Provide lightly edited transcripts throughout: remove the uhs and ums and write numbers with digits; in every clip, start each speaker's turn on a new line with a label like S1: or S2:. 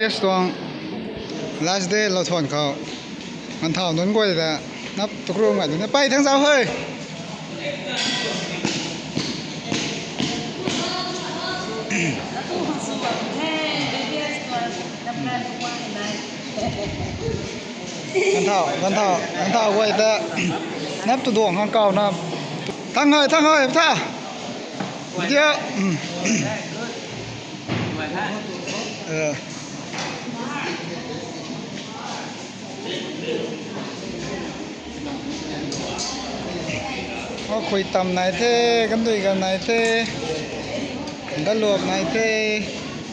S1: Yes ตวง last day เราถอนเขามันเท่านั้นก็จะนับตกลงกันอยู่ไปทั้งเสาเฮ้ยมันเท่าก็จะนับตัวดวงของเก่านับทั้งเฮ้ยท่าเดี๋ยวก็คุยตำนายเท่กันด้วยกันนายเท่กันรวมนายเท่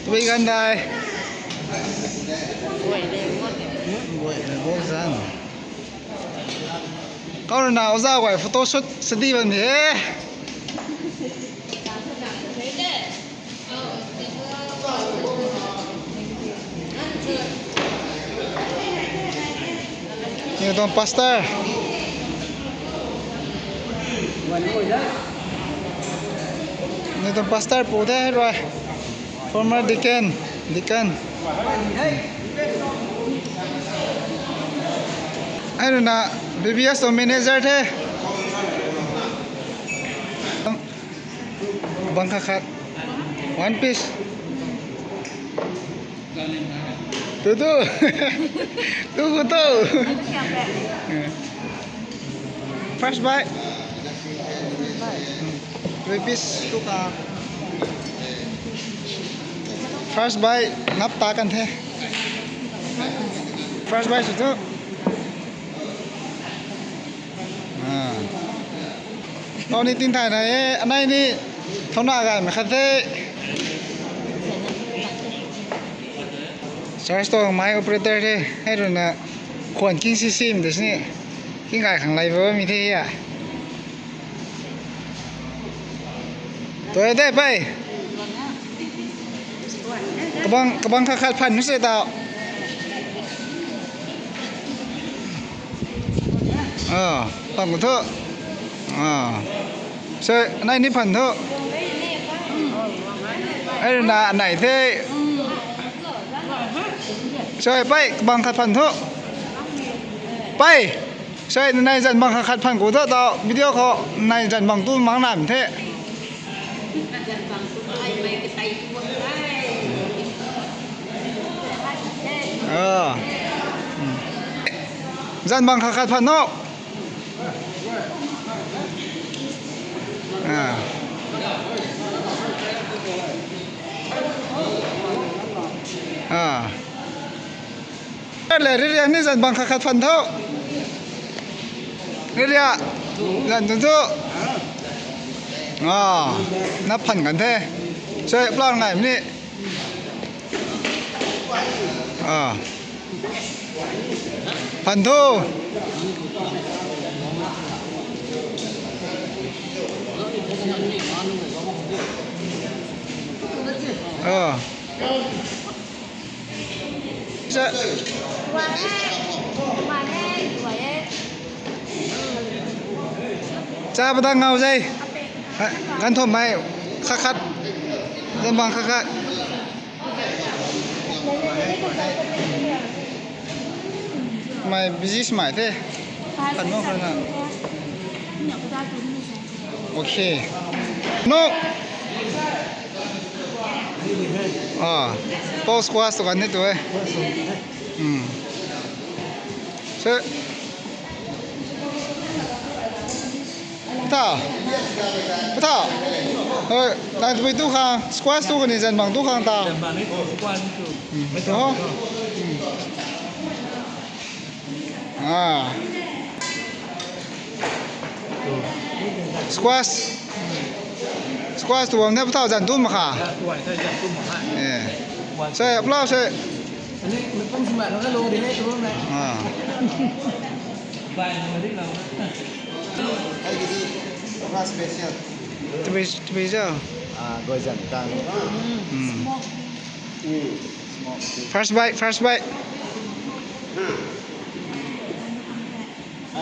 S1: ด้วยกันได้ก็หนาวจ้าไว้โฟโต้ชุดสตีแบบนี้นี่ต้องพาสต้านี่ต้องพาสต้าปูได้ด้วย former deacon I don't know BBS ตัว manager เท่บังคับ one piece tuh first bite 3 piece first bite นับตากันแท้ first bite สุดตอนนี้ตินถ่ายไหนอันไหนนี่เท่าหน้ากันไหมครับเท่ใช้ตัวไม้ operator เท่ให้ดูนะควรกิ้งซิมเดี๋ยวนี้กิ้งไก่ขังไรเพราะว่ามีเท่อะตัวได้ไปกระบังขาดพันไม่ใช่ดาวพันกูเถอะใช่อันนี้พันเถอะไอ้น่ะอันไหนเท่ใช่ไปกระบังขาดพันเถอะไปใช่ในจันบังขาดพันกูเถอะดาววิดีโอเขาในจันบังตู้มังน้ำเท่จันบังขาดพันเนาะเลยเรียนนี่จันบังขาดพันเท่าเรียจันจุ๊นับพันกันแท้ใช่ปล้องไงนี่พันทูจะจ้าประดังเงาใจกันทมไหมคัดลำบากคัดไม่บิซิสใหม่เท่ขันโน่ขันน่ะโอเคโน่โพสควาสกันนี่ตัวใช่ท่านายไปตู้ข้างสควอชตู้กันนี่จันบังตู้ข้างตาไม่ถูกสควอชตัวนี้พระเท่าจันตุ้มมาค่ะใช่ปลาใช่
S2: อันนี้มันต้องสมัครแล้วก็ลงดีให้ตัวไหนใบมันที่เราไอ้ดีปลาสเปเชียล
S1: จะไปเจ้า
S2: ก็จันตัง
S1: first bite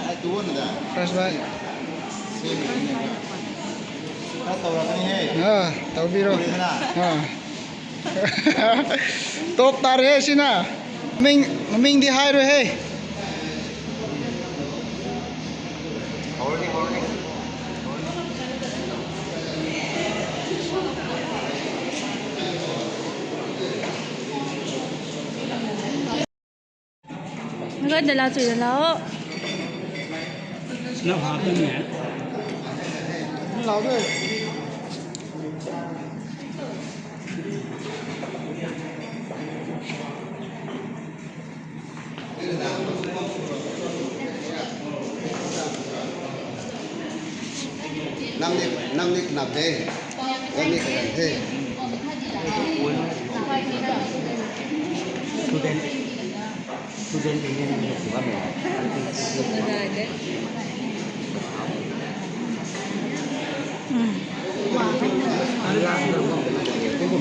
S2: ไอ้ตัวนั่นแหละ
S1: first bite
S2: ถ้าตัวเราไม่ให้
S1: ตัวบีโร่ ตบตาเรสินะมิงดีไฮด้วยเฮ้
S3: 那个得拉嘴的了，
S4: 那好多年，
S1: 老对
S2: năm nick nạp thế con nick là thế
S4: ทุเรียนเองเนี่ยถือว่า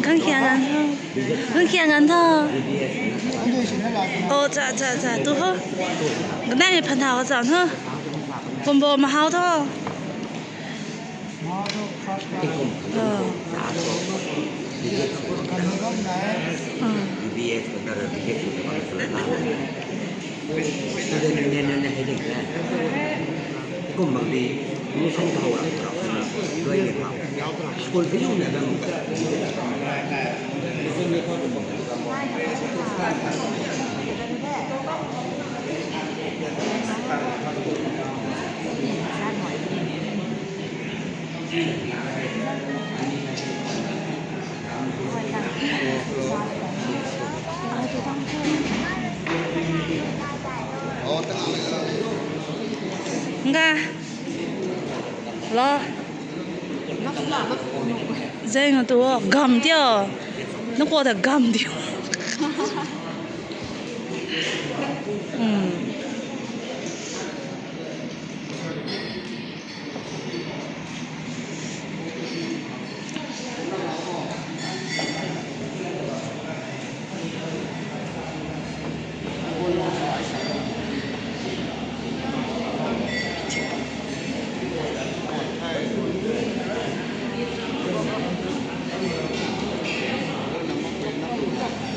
S3: 刚看完头，刚看完头，哦，这都好，我那里碰头我找头，ผม บ่มาเฮาท้อ
S4: BBS ก็ได้ BBS ก็ได้สุดท้ายถ้าเดินเนี่ยให้เด็กแล้วก็บางทีไม่ต้องเขาหรอกด้วยเงินเราคนที่อยู่เนี่ยมัน
S3: 你看，老，这个多干掉，那过得干掉，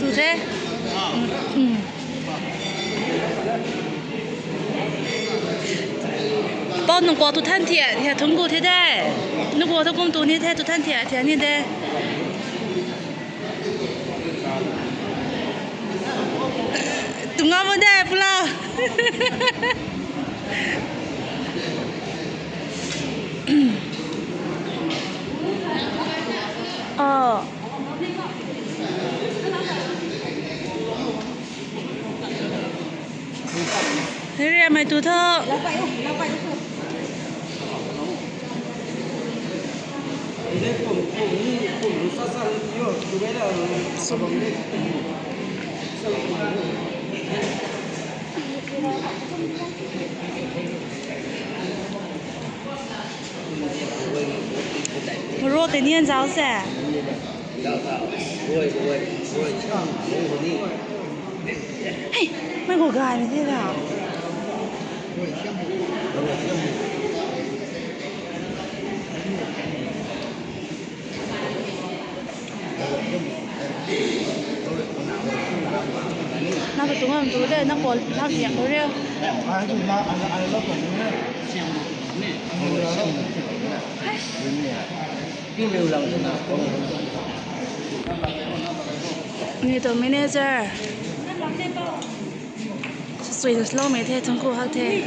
S3: ดูเท่ตอนนึกว่าทุกท่านเถียถึงกูที่ได้นึกว่าทุกคนตัวนี้แท้ทุกท่านเถียนี่ได้ตุ้งงาไม่ได้พวกเราอ๋อเรียนไม่ตัวเธอโรดแต่เนี่ยเจ้าแซ่เฮ้ยไม่กูกลายไม่ใช่หรอ那个中文读的那个那两个人，你的 manager， 水的老媒体通过好听。